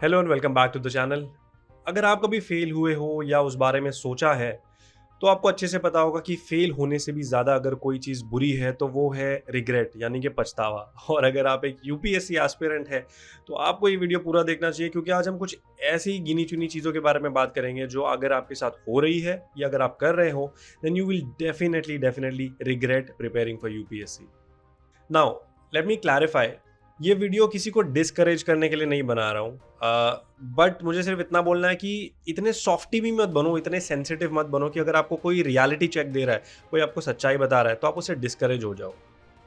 Hello and welcome back to the channel. अगर आप कभी फेल हुए हो या उस बारे में सोचा है तो आपको अच्छे से पता होगा कि फेल होने से भी ज़्यादा अगर कोई चीज़ बुरी है तो वो है रिग्रेट यानी कि पछतावा। और अगर आप एक यूपीएससी एस्पिरेंट है तो आपको ये वीडियो पूरा देखना चाहिए, क्योंकि आज हम कुछ ऐसी गिनी चुनी चीज़ों के बारे में बात करेंगे जो अगर आपके साथ हो रही है या अगर आप कर रहे हो then you will definitely definitely regret preparing for UPSC. Now let me clarify, ये वीडियो किसी को डिस्करेज करने के लिए नहीं बना रहा हूँ, बट मुझे सिर्फ इतना बोलना है कि इतने सॉफ्टी भी मत बनो, इतने सेंसिटिव मत बनो कि अगर आपको कोई रियलिटी चेक दे रहा है, कोई आपको सच्चाई बता रहा है तो आप उससे डिस्करेज हो जाओ।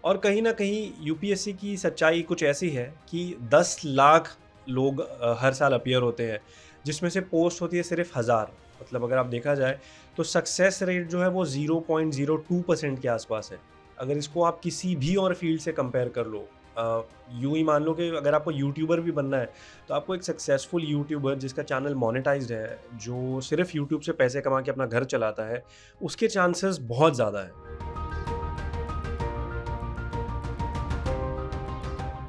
और कहीं ना कहीं यूपीएससी की सच्चाई कुछ ऐसी है कि 10 लाख लोग हर साल अपीयर होते हैं, जिसमें से पोस्ट होती है सिर्फ 1000। मतलब अगर आप देखा जाए तो सक्सेस रेट जो है वो 0.02% के आसपास है। अगर इसको आप किसी भी और फील्ड से कंपेयर कर लो, यूं ही मान लो कि अगर आपको यूट्यूबर भी बनना है तो आपको एक सक्सेसफुल यूट्यूबर जिसका चैनल मोनेटाइज्ड है, जो सिर्फ यूट्यूब से पैसे कमा के अपना घर चलाता है, उसके चांसेस बहुत ज़्यादा हैं।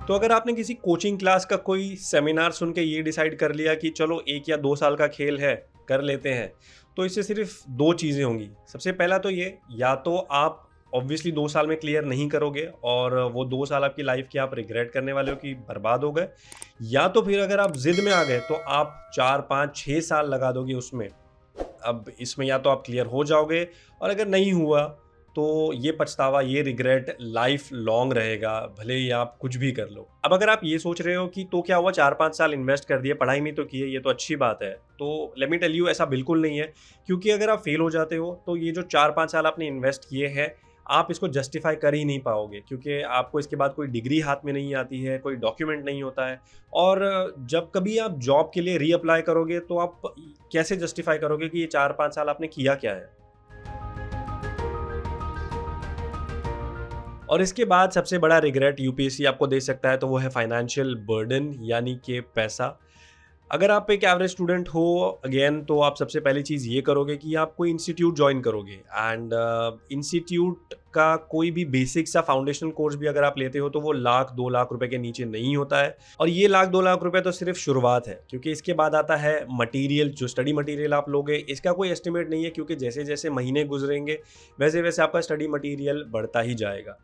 तो अगर आपने किसी कोचिंग क्लास का कोई सेमिनार सुन के ये डिसाइड कर लिया कि चलो 1 या 2 साल का खेल है, कर लेते हैं, तो इससे सिर्फ दो चीज़ें होंगी। सबसे पहला तो ये, या तो आप ऑब्वियसली 2 साल में क्लियर नहीं करोगे और वो 2 साल आपकी लाइफ की आप रिग्रेट करने वाले हो कि बर्बाद हो गए, या तो फिर अगर आप जिद में आ गए तो आप 4 5 6 साल लगा दोगे उसमें। अब इसमें या तो आप क्लियर हो जाओगे, और अगर नहीं हुआ तो ये पछतावा, ये रिग्रेट लाइफ लॉन्ग रहेगा, भले ही आप कुछ भी कर लो। अब अगर आप ये सोच रहे हो कि तो क्या हुआ, 4 5 साल इन्वेस्ट कर दिए, पढ़ाई नहीं तो की है, ये तो अच्छी बात है, तो लेट मी टेल यू ऐसा बिल्कुल नहीं है। क्योंकि अगर आप फेल हो जाते हो तो ये जो 4 5 साल आपने इन्वेस्ट किए हैं, आप इसको जस्टिफाई कर ही नहीं पाओगे, क्योंकि आपको इसके बाद कोई डिग्री हाथ में नहीं आती है, कोई डॉक्यूमेंट नहीं होता है। और जब कभी आप जॉब के लिए रीअप्लाई करोगे तो आप कैसे जस्टिफाई करोगे कि ये 4 5 साल आपने किया क्या है। और इसके बाद सबसे बड़ा रिग्रेट यूपीएससी आपको दे सकता है तो वो है फाइनेंशियल बर्डन, यानी कि पैसा। अगर आप एक एवरेज स्टूडेंट हो, अगेन, तो आप सबसे पहली चीज़ ये करोगे कि आप कोई इंस्टीट्यूट ज्वाइन करोगे, एंड इंस्टीट्यूट का कोई भी बेसिक सा फाउंडेशनल कोर्स भी अगर आप लेते हो तो वो 1 लाख 2 लाख रुपए के नीचे नहीं होता है। और ये 1 लाख 2 लाख रुपए तो सिर्फ शुरुआत है, क्योंकि इसके बाद आता है मटेरियल। जो स्टडी मटेरियल आप लोगे इसका कोई एस्टिमेट नहीं है, क्योंकि जैसे जैसे महीने गुजरेंगे वैसे वैसे आपका स्टडी मटेरियल बढ़ता ही जाएगा।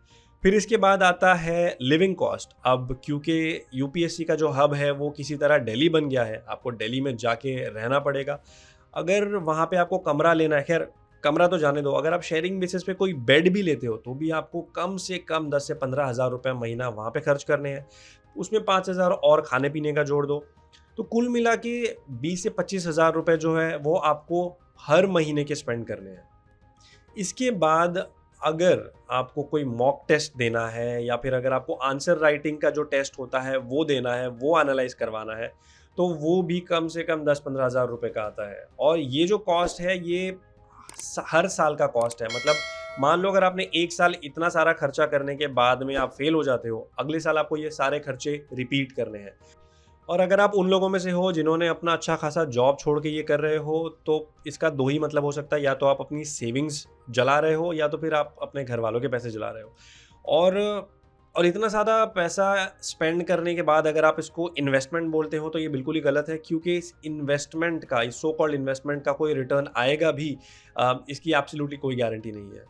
फिर इसके बाद आता है लिविंग कॉस्ट। अब क्योंकि यूपीएससी का जो हब है वो किसी तरह दिल्ली बन गया है, आपको दिल्ली में जाके रहना पड़ेगा। अगर वहाँ पे आपको कमरा लेना है, खैर कमरा तो जाने दो, अगर आप शेयरिंग बेसिस पे कोई बेड भी लेते हो तो भी आपको कम से कम 10 से 15 हज़ार रुपये महीना वहाँ पे खर्च करने हैं। उसमें 5 हज़ार और खाने पीने का जोड़ दो, तो कुल मिला के 20 से 25 हज़ार रुपये जो है वो आपको हर महीने के स्पेंड करने हैं। इसके बाद अगर आपको कोई मॉक टेस्ट देना है, या फिर अगर आपको आंसर राइटिंग का जो टेस्ट होता है वो देना है, वो एनालाइज करवाना है, तो वो भी कम से कम 10 15 हज़ार रुपये का आता है। और ये जो कॉस्ट है ये हर साल का कॉस्ट है। मतलब मान लो अगर आपने 1 साल इतना सारा खर्चा करने के बाद में आप फेल हो जाते हो, अगले साल आपको ये सारे खर्चे रिपीट करने हैं। और अगर आप उन लोगों में से हो जिन्होंने अपना अच्छा खासा जॉब छोड़ के ये कर रहे हो, तो इसका दो ही मतलब हो सकता है, या तो आप अपनी सेविंग्स जला रहे हो या तो फिर आप अपने घर वालों के पैसे जला रहे हो। और और इतना ज़्यादा पैसा स्पेंड करने के बाद अगर आप इसको इन्वेस्टमेंट बोलते हो तो ये बिल्कुल ही गलत है, क्योंकि इस इन्वेस्टमेंट का, इस सो कॉल्ड इन्वेस्टमेंट का कोई रिटर्न आएगा भी, इसकी एब्सोल्युटली कोई गारंटी नहीं है।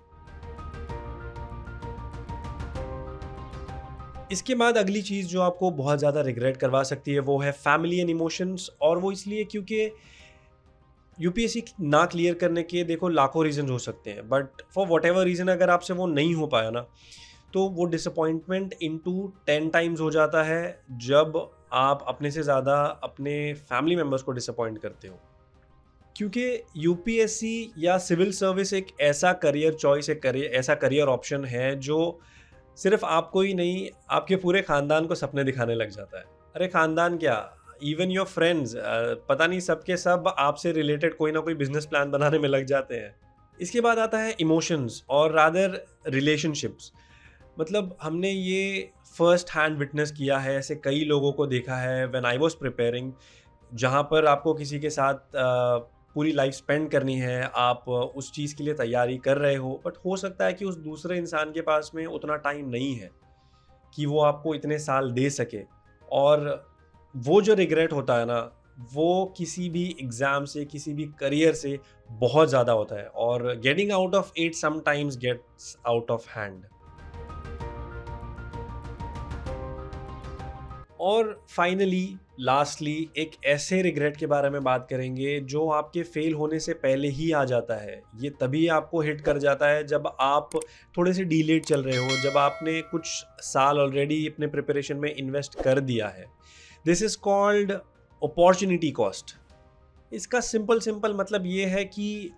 इसके बाद अगली चीज़ जो आपको बहुत ज़्यादा रिग्रेट करवा सकती है वो है फैमिली एंड इमोशंस। और वो इसलिए क्योंकि यूपीएससी ना क्लियर करने के देखो लाखों रीजन हो सकते हैं, but for what ever reason अगर आपसे वो नहीं हो पाया ना, तो वो डिसअपॉइंटमेंट इनटू 10 टाइम्स हो जाता है जब आप अपने से ज़्यादा अपने फैमिली मेम्बर्स को डिसअपॉइंट करते हो। क्योंकि यूपीएससी या सिविल सर्विस एक ऐसा करियर चॉइस, एक करियर, ऐसा करियर ऑप्शन है जो सिर्फ आपको ही नहीं, आपके पूरे खानदान को सपने दिखाने लग जाता है। अरे खानदान क्या, इवन योर फ्रेंड्स, पता नहीं सबके सब आपसे रिलेटेड कोई ना कोई बिजनेस प्लान बनाने में लग जाते हैं। इसके बाद आता है इमोशंस और रादर रिलेशनशिप्स। मतलब हमने ये फर्स्ट हैंड विटनेस किया है, ऐसे कई लोगों को देखा है व्हेन आई वाज प्रिपेयरिंग, जहाँ पर आपको किसी के साथ पूरी लाइफ स्पेंड करनी है, आप उस चीज़ के लिए तैयारी कर रहे हो, बट हो सकता है कि उस दूसरे इंसान के पास में उतना टाइम नहीं है कि वो आपको इतने साल दे सके। और वो जो रिग्रेट होता है ना, वो किसी भी एग्ज़ाम से, किसी भी करियर से बहुत ज़्यादा होता है, और getting out of it sometimes gets out of hand. और फाइनली, लास्टली, एक ऐसे रिग्रेट के बारे में बात करेंगे जो आपके फेल होने से पहले ही आ जाता है। ये तभी आपको हिट कर जाता है जब आप थोड़े से डिलेड चल रहे हो, जब आपने कुछ साल ऑलरेडी अपने प्रिपरेशन में इन्वेस्ट कर दिया है। This is called opportunity cost. इसका सिंपल सिंपल मतलब ये है कि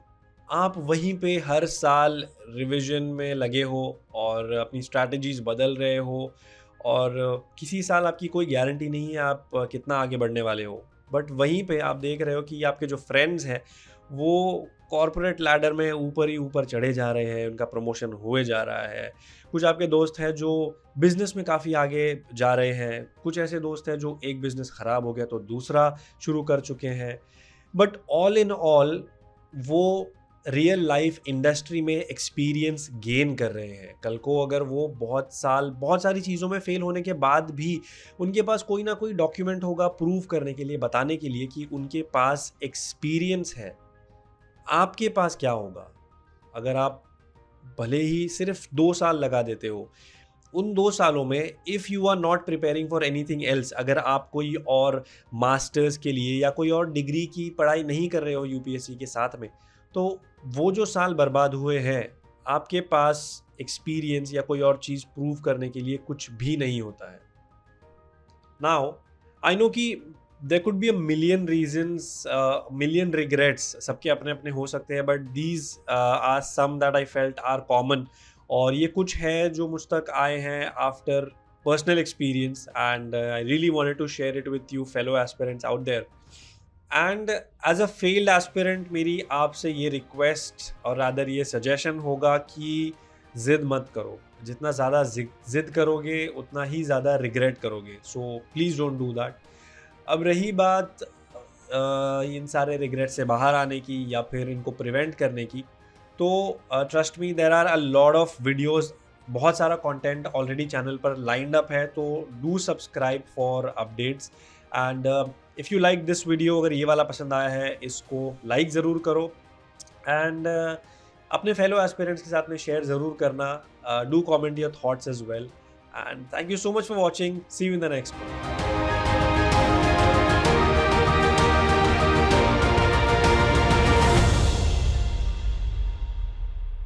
आप वहीं पे हर साल रिवीजन में लगे हो और अपनी स्ट्रैटेजीज बदल रहे हो, और किसी साल आपकी कोई गारंटी नहीं है आप कितना आगे बढ़ने वाले हो। बट वहीं पे आप देख रहे हो कि आपके जो फ्रेंड्स हैं वो कॉरपोरेट लैडर में ऊपर ही ऊपर चढ़े जा रहे हैं, उनका प्रमोशन हुए जा रहा है। कुछ आपके दोस्त हैं जो बिजनेस में काफ़ी आगे जा रहे हैं, कुछ ऐसे दोस्त हैं जो एक बिजनेस ख़राब हो गया तो दूसरा शुरू कर चुके हैं। बट ऑल इन ऑल वो रियल लाइफ इंडस्ट्री में एक्सपीरियंस गेन कर रहे हैं। कल को अगर वो बहुत साल बहुत सारी चीज़ों में फेल होने के बाद भी उनके पास कोई ना कोई डॉक्यूमेंट होगा प्रूव करने के लिए, बताने के लिए कि उनके पास एक्सपीरियंस है। आपके पास क्या होगा? अगर आप भले ही सिर्फ 2 साल लगा देते हो, उन 2 सालों में if you are not preparing for anything else, अगर आप कोई और मास्टर्स के लिए या कोई और डिग्री की पढ़ाई नहीं कर रहे हो यूपीएससी के साथ में, तो वो जो साल बर्बाद हुए हैं, आपके पास एक्सपीरियंस या कोई और चीज़ प्रूव करने के लिए कुछ भी नहीं होता है। नाउ आई नो कि there could be a million reasons, million regrets, सबके अपने अपने हो सकते हैं, but these are some that I felt are common. और ये कुछ है जो मुझ तक आए हैं after personal experience, and I really wanted to share it with you fellow aspirants out there. And as a failed aspirant मेरी आपसे ये रिक्वेस्ट और रादर ये सजेशन होगा कि ज़िद मत करो। जितना ज़्यादा ज़िद करोगे उतना ही ज़्यादा रिग्रेट करोगे, so please don't do that. अब रही बात इन सारे रिग्रेट से बाहर आने की या फिर इनको प्रिवेंट करने की, तो trust me there are a lot of videos, बहुत सारा कंटेंट ऑलरेडी चैनल पर लाइंड अप है, तो do subscribe for updates. And if you like this video, अगर ये वाला पसंद आया है, इसको लाइक ज़रूर करो, एंड अपने फेलो एस्पिरेंट्स के साथ में शेयर ज़रूर करना। Do comment your thoughts as well, and thank you so much for watching. See you in the next one.